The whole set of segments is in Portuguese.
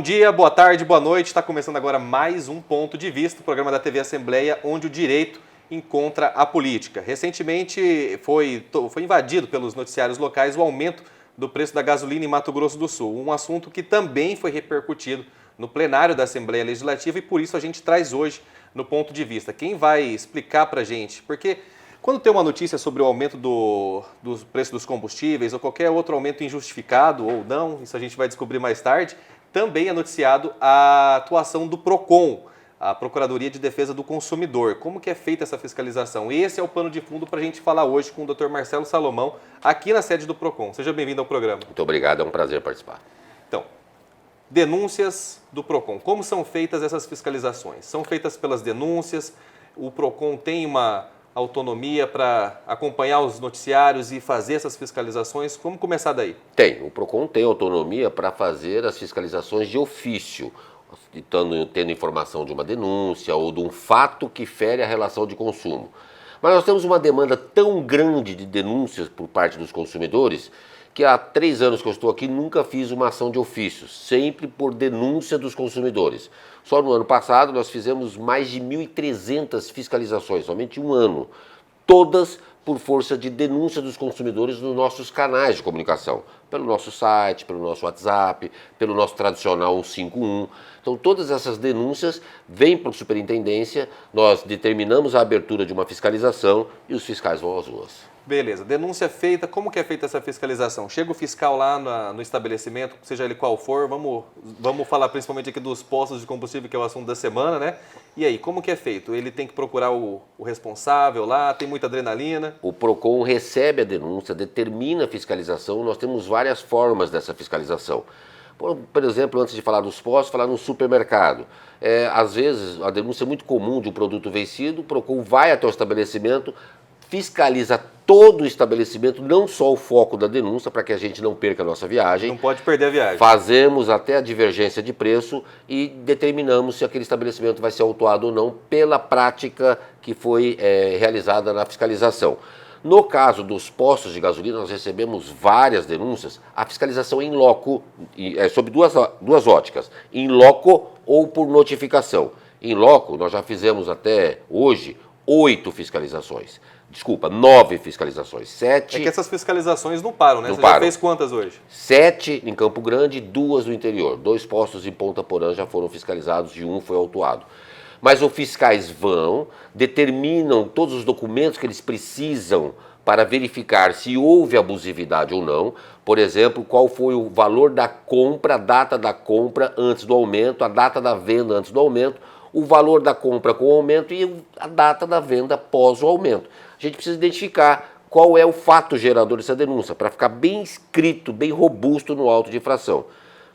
dia, boa tarde, boa noite. Está começando agora mais um Ponto de Vista, o programa da TV Assembleia, onde o direito encontra a política. Recentemente foi invadido pelos noticiários locais o aumento do preço da gasolina em Mato Grosso do Sul, um assunto que também foi repercutido no plenário da Assembleia Legislativa e por isso a gente traz hoje no Ponto de Vista. Quem vai explicar para a gente? Porque quando tem uma notícia sobre o aumento do preço dos combustíveis ou qualquer outro aumento injustificado ou não, isso a gente vai descobrir mais tarde, também é noticiado a atuação do PROCON, a Procuradoria de Defesa do Consumidor. Como que é feita essa fiscalização? Esse é o pano de fundo para a gente falar hoje com o Dr. Marcelo Salomão, aqui na sede do PROCON. Seja bem-vindo ao programa. Muito obrigado, é um prazer participar. Então, denúncias do PROCON. Como são feitas essas fiscalizações? São feitas pelas denúncias? O PROCON tem uma autonomia para acompanhar os noticiários e fazer essas fiscalizações? Como começar daí? Tem, o PROCON tem autonomia para fazer as fiscalizações de ofício, tendo informação de uma denúncia ou de um fato que fere a relação de consumo. Mas nós temos uma demanda tão grande de denúncias por parte dos consumidores que há 3 anos que eu estou aqui nunca fiz uma ação de ofício, sempre por denúncia dos consumidores. Só no ano passado nós fizemos mais de 1.300 fiscalizações, somente um ano, todas por força de denúncia dos consumidores nos nossos canais de comunicação, pelo nosso site, pelo nosso WhatsApp, pelo nosso tradicional 151. Então todas essas denúncias vêm para a superintendência, nós determinamos a abertura de uma fiscalização e os fiscais vão às ruas. Beleza, denúncia feita, como que é feita essa fiscalização? Chega o fiscal lá no estabelecimento, seja ele qual for, vamos falar principalmente aqui dos postos de combustível, que é o assunto da semana, né? E aí, como que é feito? Ele tem que procurar o responsável lá, tem muita adrenalina? O PROCON recebe a denúncia, determina a fiscalização, nós temos várias formas dessa fiscalização. Por exemplo, antes de falar dos postos, falar no supermercado. Às vezes, a denúncia é muito comum de um produto vencido, o PROCON vai até o estabelecimento, fiscaliza todo o estabelecimento, não só o foco da denúncia, para que a gente não perca a nossa viagem. Não pode perder a viagem. Fazemos até a divergência de preço e determinamos se aquele estabelecimento vai ser autuado ou não pela prática que foi realizada na fiscalização. No caso dos postos de gasolina, nós recebemos várias denúncias. A fiscalização em loco, sob duas óticas, em loco ou por notificação. Em loco, nós já fizemos até hoje 8 fiscalizações. Desculpa, 9 fiscalizações. 7... É que essas fiscalizações não param, né? Não Você param. Já fez quantas hoje? 7 em Campo Grande e 2 no interior. 2 postos em Ponta Porã já foram fiscalizados e 1 foi autuado. Mas os fiscais vão, determinam todos os documentos que eles precisam para verificar se houve abusividade ou não. Por exemplo, qual foi o valor da compra, a data da compra antes do aumento, a data da venda antes do aumento, o valor da compra com o aumento e a data da venda após o aumento. A gente precisa identificar qual é o fato gerador dessa denúncia, para ficar bem escrito, bem robusto no auto de infração.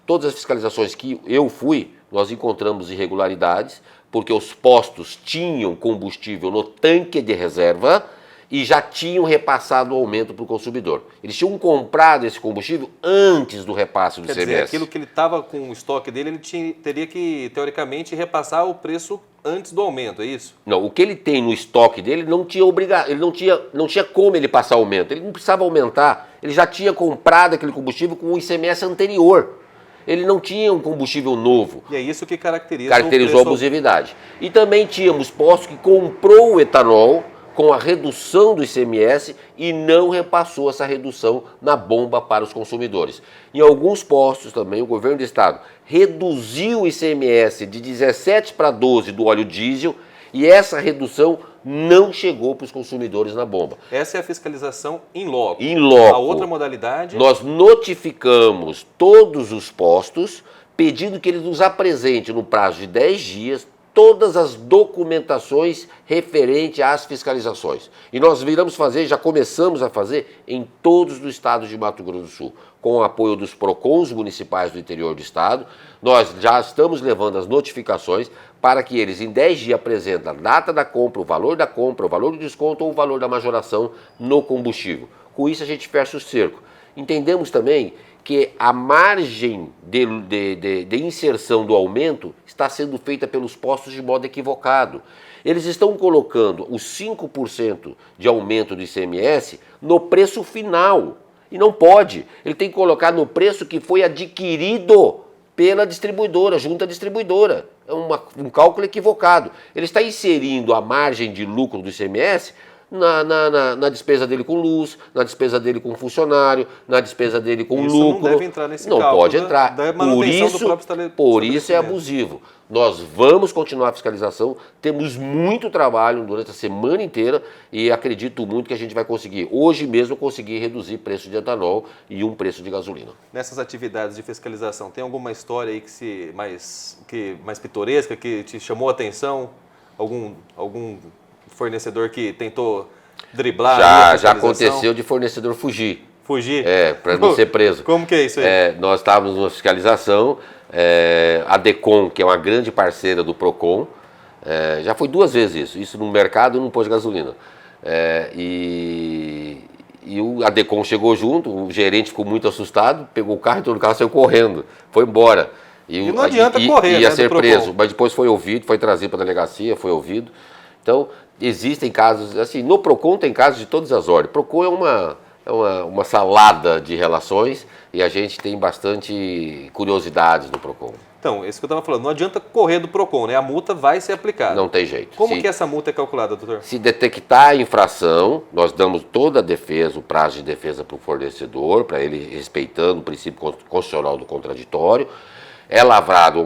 Todas as fiscalizações que eu fui, nós encontramos irregularidades, porque os postos tinham combustível no tanque de reserva e já tinham repassado o aumento para o consumidor. Eles tinham comprado esse combustível antes do repasse do Quer ICMS. dizer, aquilo que ele estava com o estoque dele, ele teria que, teoricamente, repassar o preço antes do aumento, é isso? Não, o que ele tem no estoque dele não tinha ele não tinha como ele passar aumento, ele não precisava aumentar, ele já tinha comprado aquele combustível com o ICMS anterior. Ele não tinha um combustível novo. E é isso que caracterizou a abusividade. E também tínhamos postos que comprou o etanol com a redução do ICMS e não repassou essa redução na bomba para os consumidores. Em alguns postos também o governo do estado reduziu o ICMS de 17 para 12 do óleo diesel e essa redução não chegou para os consumidores na bomba. Essa é a fiscalização in loco. In loco. A outra modalidade... Nós notificamos todos os postos pedindo que eles nos apresentem no prazo de 10 dias todas as documentações referentes às fiscalizações. E nós já começamos a fazer em todos os estados de Mato Grosso do Sul. Com o apoio dos PROCONs municipais do interior do estado, nós já estamos levando as notificações para que eles em 10 dias apresentem a data da compra, o valor do desconto ou o valor da majoração no combustível. Com isso a gente fecha o cerco. Entendemos também que a margem de inserção do aumento está sendo feita pelos postos de modo equivocado. Eles estão colocando os 5% de aumento do ICMS no preço final. E não pode. Ele tem que colocar no preço que foi adquirido pela distribuidora, junto à distribuidora. É um cálculo equivocado. Ele está inserindo a margem de lucro do ICMS na despesa dele com luz, na despesa dele com funcionário, na despesa dele com isso lucro. Não deve entrar nesse não cálculo pode entrar. Da manutenção do próprio por isso é abusivo. Nós vamos continuar a fiscalização, temos muito trabalho durante a semana inteira e acredito muito que a gente vai conseguir, hoje mesmo, conseguir reduzir preço de etanol e um preço de gasolina. Nessas atividades de fiscalização, tem alguma história aí mais pitoresca, que te chamou a atenção? Algum fornecedor que tentou driblar? Já aconteceu de fornecedor fugir. Fugir? Para não ser preso. Como que é isso aí? Nós estávamos numa fiscalização, a DECOM, que é uma grande parceira do PROCON, já foi 2 vezes isso no mercado e num posto de gasolina. A DECOM chegou junto, o gerente ficou muito assustado, pegou o carro, entrou no carro, saiu correndo, foi embora. E não adianta correr, ia ser preso, mas depois foi ouvido, foi trazido para a delegacia, foi ouvido. Então, existem casos, assim, no PROCON tem casos de todas as ordens. PROCON é uma salada de relações e a gente tem bastante curiosidades no PROCON. Então, isso que eu estava falando, não adianta correr do PROCON, né? A multa vai ser aplicada. Não tem jeito. Como que essa multa é calculada, doutor? Se detectar a infração, nós damos toda a defesa, o prazo de defesa para o fornecedor, para ele respeitando o princípio constitucional do contraditório. É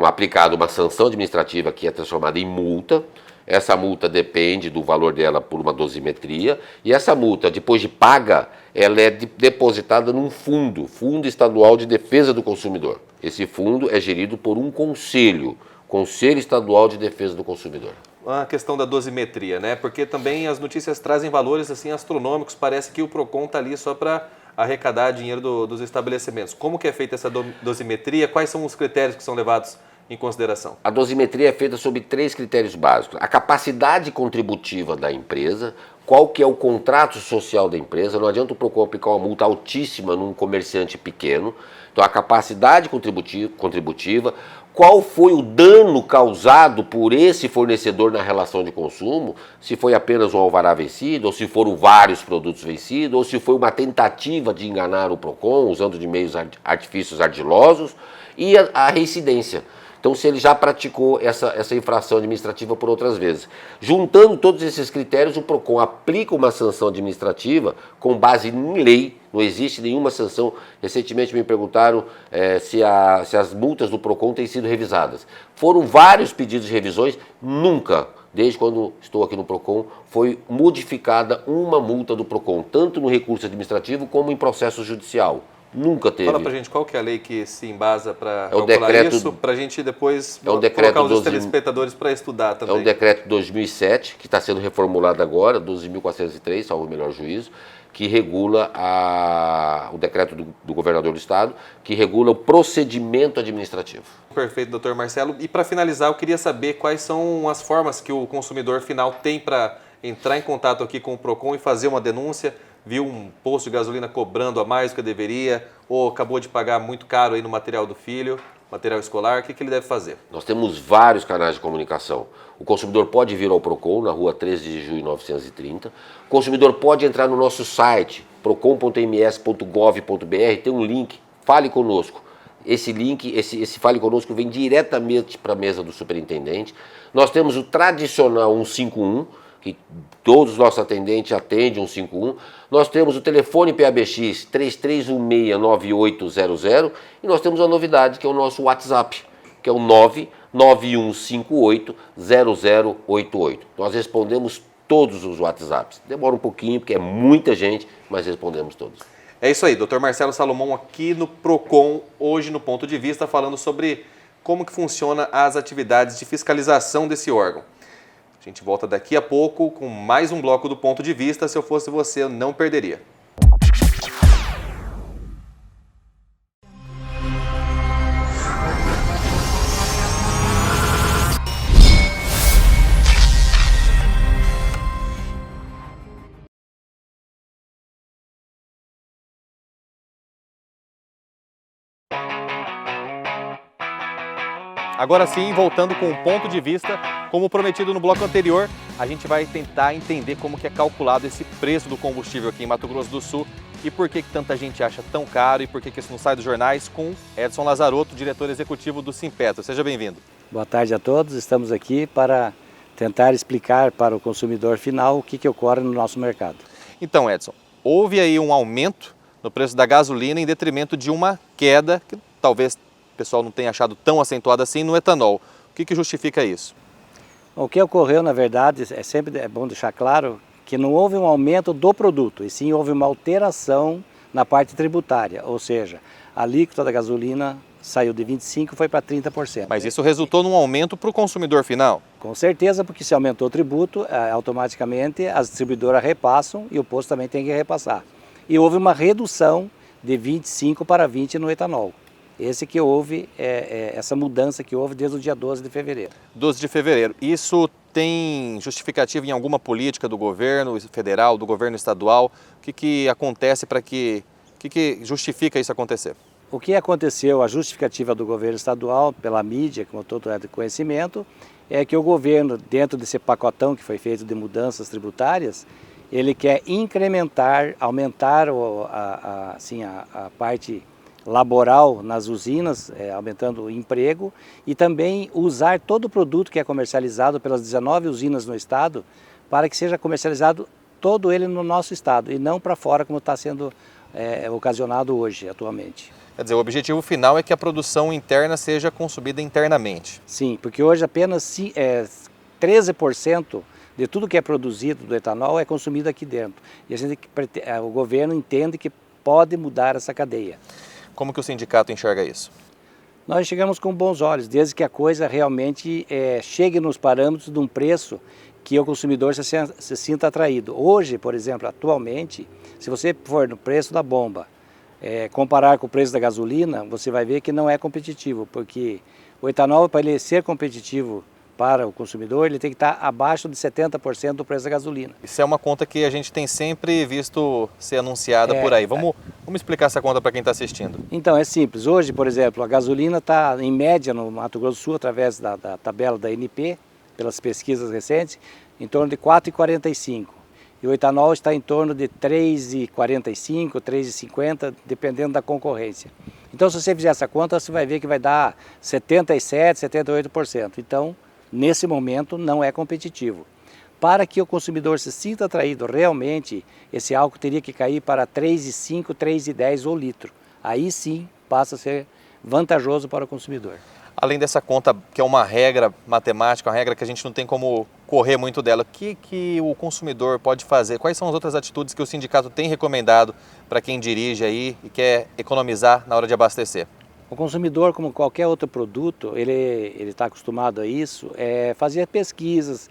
aplicada uma sanção administrativa que é transformada em multa. Essa multa depende do valor dela por uma dosimetria e essa multa, depois de paga, ela é depositada num Fundo Estadual de Defesa do Consumidor. Esse fundo é gerido por um Conselho Estadual de Defesa do Consumidor. A questão da dosimetria, né? Porque também as notícias trazem valores assim astronômicos, parece que o PROCON está ali só para arrecadar dinheiro dos estabelecimentos. Como que é feita essa dosimetria? Quais são os critérios que são levados em consideração? A dosimetria é feita sob 3 critérios básicos. A capacidade contributiva da empresa, qual que é o contrato social da empresa. Não adianta o PROCON aplicar uma multa altíssima num comerciante pequeno. Então, a capacidade contributiva, qual foi o dano causado por esse fornecedor na relação de consumo, se foi apenas um alvará vencido, ou se foram vários produtos vencidos, ou se foi uma tentativa de enganar o PROCON, usando de meios artifícios ardilosos, e a reincidência. Então, se ele já praticou essa infração administrativa por outras vezes. Juntando todos esses critérios, o PROCON aplica uma sanção administrativa com base em lei. Não existe nenhuma sanção. Recentemente me perguntaram se as multas do PROCON têm sido revisadas. Foram vários pedidos de revisões, nunca, desde quando estou aqui no PROCON, foi modificada uma multa do PROCON, tanto no recurso administrativo como em processo judicial. Nunca teve. Fala pra gente qual que é a lei que se embasa para calcular isso, pra gente depois colocar os telespectadores para estudar também. É o decreto 2007, que está sendo reformulado agora, 12.403, salvo o melhor juízo, que regula o decreto do governador do estado, que regula o procedimento administrativo. Perfeito, doutor Marcelo. E para finalizar, eu queria saber quais são as formas que o consumidor final tem para entrar em contato aqui com o PROCON e fazer uma denúncia. Viu um posto de gasolina cobrando a mais do que deveria, ou acabou de pagar muito caro aí no material do filho, material escolar, o que ele deve fazer? Nós temos vários canais de comunicação. O consumidor pode vir ao PROCON, na rua 13 de julho 930. O consumidor pode entrar no nosso site, procon.ms.gov.br, tem um link, fale conosco. Esse link, esse Fale Conosco vem diretamente para a mesa do superintendente. Nós temos o tradicional 151, que todos os nossos atendentes atendem 151. Nós temos o telefone PABX 33169800 e nós temos uma novidade, que é o nosso WhatsApp, que é o 991580088. Nós respondemos todos os WhatsApps. Demora um pouquinho, porque é muita gente, mas respondemos todos. É isso aí, Dr. Marcelo Salomão aqui no PROCON, hoje no Ponto de Vista, falando sobre como que funciona as atividades de fiscalização desse órgão. A gente volta daqui a pouco com mais um bloco do Ponto de Vista. Se eu fosse você, eu não perderia. Agora sim, voltando com o Ponto de Vista, como prometido no bloco anterior, a gente vai tentar entender como que é calculado esse preço do combustível aqui em Mato Grosso do Sul e por que tanta gente acha tão caro e por que isso não sai dos jornais, com Edson Lazarotto, diretor executivo do Sinpetro. Seja bem-vindo. Boa tarde a todos, estamos aqui para tentar explicar para o consumidor final o que ocorre no nosso mercado. Então, Edson, houve aí um aumento no preço da gasolina em detrimento de uma queda que talvez o pessoal não tenha achado tão acentuada assim no etanol. O que justifica isso? O que ocorreu, na verdade, é bom deixar claro que não houve um aumento do produto, e sim houve uma alteração na parte tributária, ou seja, a alíquota da gasolina saiu de 25% e foi para 30%. Mas isso resultou num aumento para o consumidor final? Com certeza, porque se aumentou o tributo, automaticamente as distribuidoras repassam e o posto também tem que repassar. E houve uma redução de 25 para 20 no etanol. Esse que houve, essa mudança que houve desde o dia 12 de fevereiro. 12 de fevereiro. Isso tem justificativa em alguma política do governo federal, do governo estadual? O que acontece para que justifica isso acontecer? O que aconteceu, a justificativa do governo estadual, pela mídia, como todo é de conhecimento, é que o governo, dentro desse pacotão que foi feito de mudanças tributárias, ele quer incrementar, aumentar a parte laboral nas usinas, aumentando o emprego, e também usar todo o produto que é comercializado pelas 19 usinas no estado para que seja comercializado todo ele no nosso estado e não para fora como está sendo ocasionado hoje, atualmente. Quer dizer, o objetivo final é que a produção interna seja consumida internamente. Sim, porque hoje apenas 13% de tudo que é produzido do etanol é consumido aqui dentro. E o governo entende que pode mudar essa cadeia. Como que o sindicato enxerga isso? Nós chegamos com bons olhos, desde que a coisa realmente chegue nos parâmetros de um preço que o consumidor se sinta atraído. Hoje, por exemplo, atualmente, se você for no preço da bomba, comparar com o preço da gasolina, você vai ver que não é competitivo, porque o etanol, para ele ser competitivo para o consumidor, ele tem que estar abaixo de 70% do preço da gasolina. Isso é uma conta que a gente tem sempre visto ser anunciada por aí. Vamos explicar essa conta para quem está assistindo. Então, é simples. Hoje, por exemplo, a gasolina está, em média, no Mato Grosso do Sul, através da tabela da ANP, pelas pesquisas recentes, em torno de R$ 4,45. E o etanol está em torno de R$ 3,45, R$ 3,50, dependendo da concorrência. Então, se você fizer essa conta, você vai ver que vai dar 77%, 78%. Então, nesse momento, não é competitivo. Para que o consumidor se sinta atraído, realmente, esse álcool teria que cair para 3,5, 3,10 o litro. Aí sim, passa a ser vantajoso para o consumidor. Além dessa conta, que é uma regra matemática, uma regra que a gente não tem como correr muito dela, o que o consumidor pode fazer? Quais são as outras atitudes que o sindicato tem recomendado para quem dirige aí e quer economizar na hora de abastecer? O consumidor, como qualquer outro produto, ele está acostumado a isso, fazer pesquisas.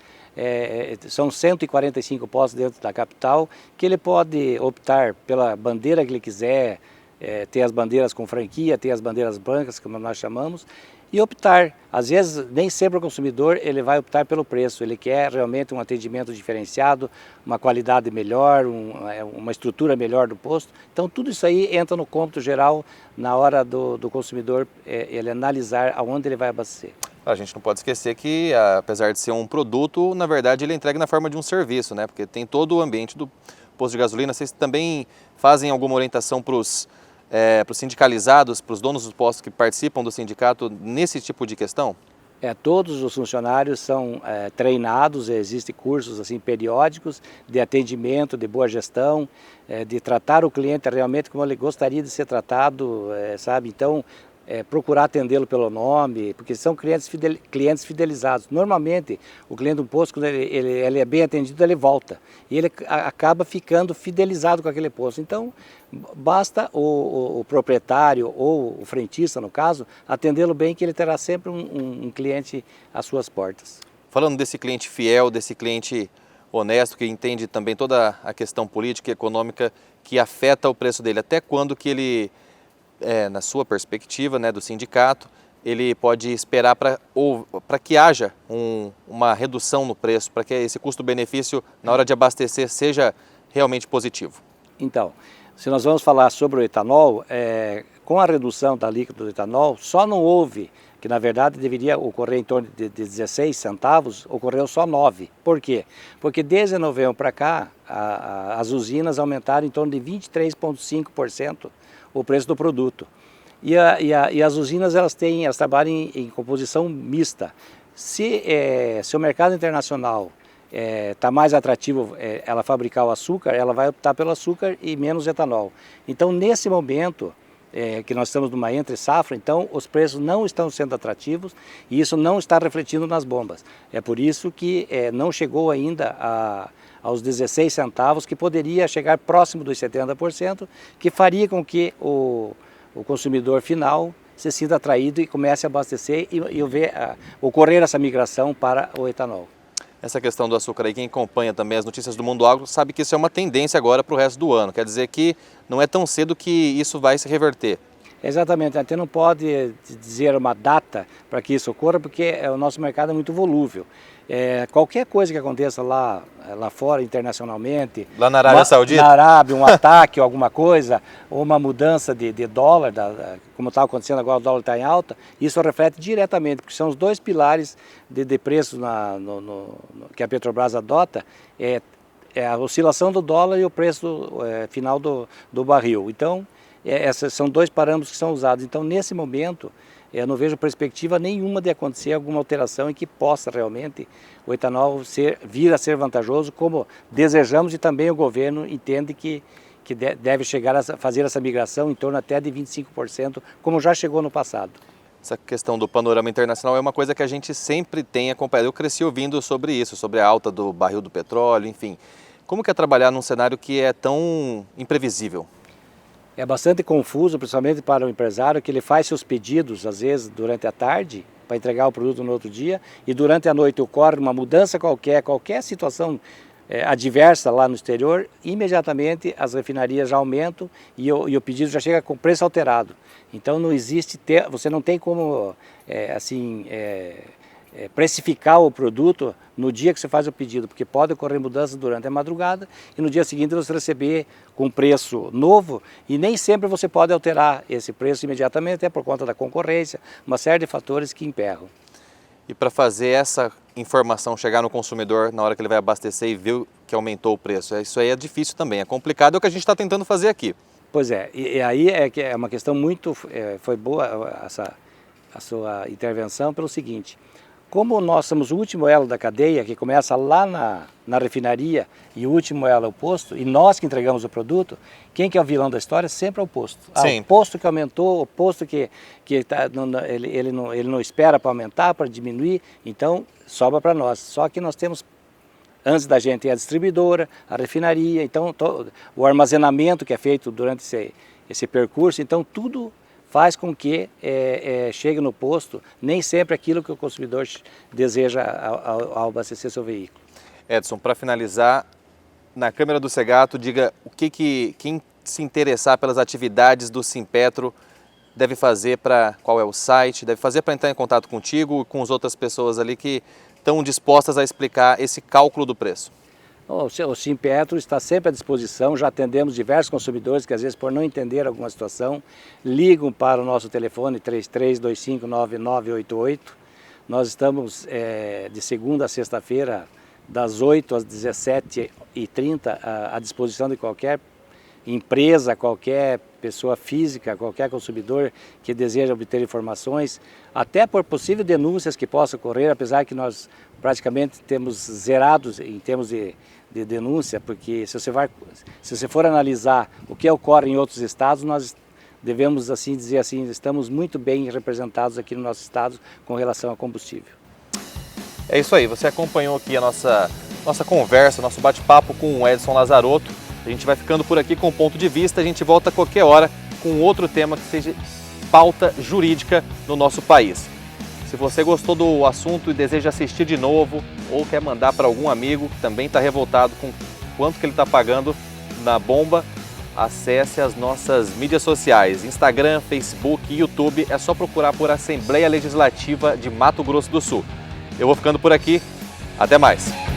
São 145 postos dentro da capital que ele pode optar pela bandeira que ele quiser, ter as bandeiras com franquia, ter as bandeiras brancas, como nós chamamos, e optar. Às vezes, nem sempre o consumidor ele vai optar pelo preço, ele quer realmente um atendimento diferenciado, uma qualidade melhor, uma estrutura melhor do posto. Então, tudo isso aí entra no cômputo geral na hora do consumidor ele analisar aonde ele vai abastecer. A gente não pode esquecer que, apesar de ser um produto, na verdade ele é entregue na forma de um serviço, né? Porque tem todo o ambiente do posto de gasolina. Vocês também fazem alguma orientação para os sindicalizados, para os donos dos postos que participam do sindicato nesse tipo de questão? Todos os funcionários são treinados, existem cursos assim, periódicos de atendimento, de boa gestão, de tratar o cliente realmente como ele gostaria de ser tratado, sabe? Então, procurar atendê-lo pelo nome, porque são clientes fidelizados. Normalmente, o cliente do posto, quando ele é bem atendido, ele volta. E ele acaba ficando fidelizado com aquele posto. Então, basta o proprietário ou o frentista, no caso, atendê-lo bem, que ele terá sempre um cliente às suas portas. Falando desse cliente fiel, desse cliente honesto, que entende também toda a questão política e econômica que afeta o preço dele, até quando que ele... na sua perspectiva, né, do sindicato, ele pode esperar para que haja uma redução no preço, para que esse custo-benefício na hora de abastecer seja realmente positivo? Então, se nós vamos falar sobre o etanol, com a redução da alíquota do etanol, só não houve que na verdade deveria ocorrer em torno de 16 centavos, ocorreu só 9. Por quê? Porque desde novembro para cá, as usinas aumentaram em torno de 23,5% o preço do produto. E as usinas elas trabalham em composição mista. Se o mercado internacional está mais atrativo ela fabricar o açúcar, ela vai optar pelo açúcar e menos etanol. Então, nesse momento que nós estamos numa entre-safra, então os preços não estão sendo atrativos e isso não está refletindo nas bombas. É por isso que não chegou ainda aos 16 centavos, que poderia chegar próximo dos 70%, que faria com que o consumidor final se sinta atraído e comece a abastecer e ocorrer essa migração para o etanol. Essa questão do açúcar aí, quem acompanha também as notícias do Mundo Agro sabe que isso é uma tendência agora para o resto do ano. Quer dizer que não é tão cedo que isso vai se reverter. Exatamente, a gente não pode dizer uma data para que isso ocorra, porque o nosso mercado é muito volúvel. Qualquer coisa que aconteça lá fora, internacionalmente, lá na Arábia Saudita? Na Arábia, um ataque ou alguma coisa, ou uma mudança de dólar, como está acontecendo agora, o dólar está em alta, isso reflete diretamente, porque são os dois pilares de preços que a Petrobras adota, a oscilação do dólar e o preço final do barril. Então, esses são dois parâmetros que são usados. Então, nesse momento, eu não vejo perspectiva nenhuma de acontecer alguma alteração em que possa realmente o etanol vir a ser vantajoso, como desejamos, e também o governo entende que deve chegar a fazer essa migração em torno até de 25%, como já chegou no passado. Essa questão do panorama internacional é uma coisa que a gente sempre tem acompanhado. Eu cresci ouvindo sobre isso, sobre a alta do barril do petróleo, enfim. Como que é trabalhar num cenário que é tão imprevisível? É bastante confuso, principalmente para o empresário, que ele faz seus pedidos, às vezes, durante a tarde, para entregar o produto no outro dia, e durante a noite ocorre uma mudança qualquer situação adversa lá no exterior, imediatamente as refinarias já aumentam e o pedido já chega com preço alterado. Então não existe, você não tem como precificar o produto no dia que você faz o pedido, porque pode ocorrer mudanças durante a madrugada e no dia seguinte você receber com preço novo, e nem sempre você pode alterar esse preço imediatamente, até por conta da concorrência, uma série de fatores que emperram. E para fazer essa informação chegar no consumidor na hora que ele vai abastecer e ver que aumentou o preço, isso aí é difícil também, é complicado, é o que a gente está tentando fazer aqui. Pois é, e aí é uma questão muito, foi boa a sua intervenção pelo seguinte: como nós somos o último elo da cadeia, que começa lá na refinaria e o último elo é o posto, e nós que entregamos o produto, quem que é o vilão da história sempre é o posto. O posto que aumentou, o posto que ele não espera para aumentar, para diminuir, então sobra para nós. Só que nós temos, antes da gente, a distribuidora, a refinaria, então o armazenamento que é feito durante esse percurso, então tudo faz com que chegue no posto nem sempre aquilo que o consumidor deseja ao abastecer seu veículo. Edson, para finalizar, na câmera do Segato, diga quem se interessar pelas atividades do Simpetro deve fazer, qual é o site, deve fazer para entrar em contato contigo e com as outras pessoas ali que estão dispostas a explicar esse cálculo do preço. O Simpetro está sempre à disposição, já atendemos diversos consumidores que às vezes, por não entender alguma situação, ligam para o nosso telefone 33259988. Nós estamos de segunda a sexta-feira, das 8 às 17h30, à disposição de qualquer empresa, qualquer pessoa física, qualquer consumidor que deseja obter informações, até por possíveis denúncias que possam ocorrer, apesar que nós praticamente temos zerados em termos de denúncia, porque se você for analisar o que ocorre em outros estados, nós devemos dizer assim, estamos muito bem representados aqui no nosso estado com relação a combustível. É isso aí, você acompanhou aqui a nossa conversa, nosso bate-papo com o Edson Lazarotto. A gente vai ficando por aqui com o Ponto de Vista, a gente volta a qualquer hora com outro tema que seja pauta jurídica no nosso país. Se você gostou do assunto e deseja assistir de novo ou quer mandar para algum amigo que também está revoltado com quanto que ele está pagando na bomba, acesse as nossas mídias sociais, Instagram, Facebook e YouTube. É só procurar por Assembleia Legislativa de Mato Grosso do Sul. Eu vou ficando por aqui, até mais!